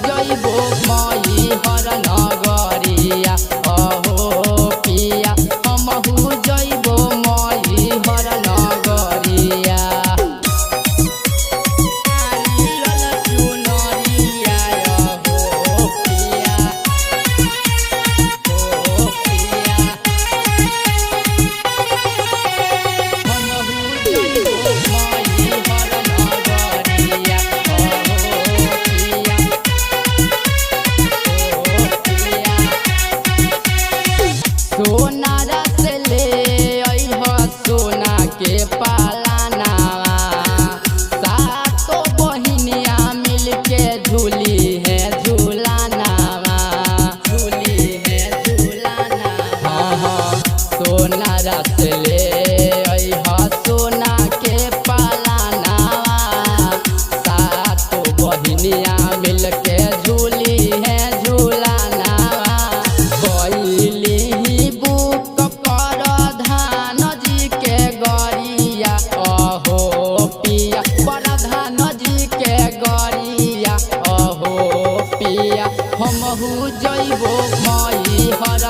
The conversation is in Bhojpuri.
जइबो मई हर नगरिया अहो पिया हमहू जइबो मई हर नगरिया। सोना रस ले अइह सोना के पालानावा सातो बहिनिया मिल के झूली है झूलानावा झूली है झूलानावा। हाँ सोना रस ले अइह सोना के पालानावा सातो बहिनिया मिल के झूली है झूलानावा। कोइली बुक पर धान जी के गरिया अहो पिया प्रधान जी के गरिया अहो पिया हमहू जइबो मई हर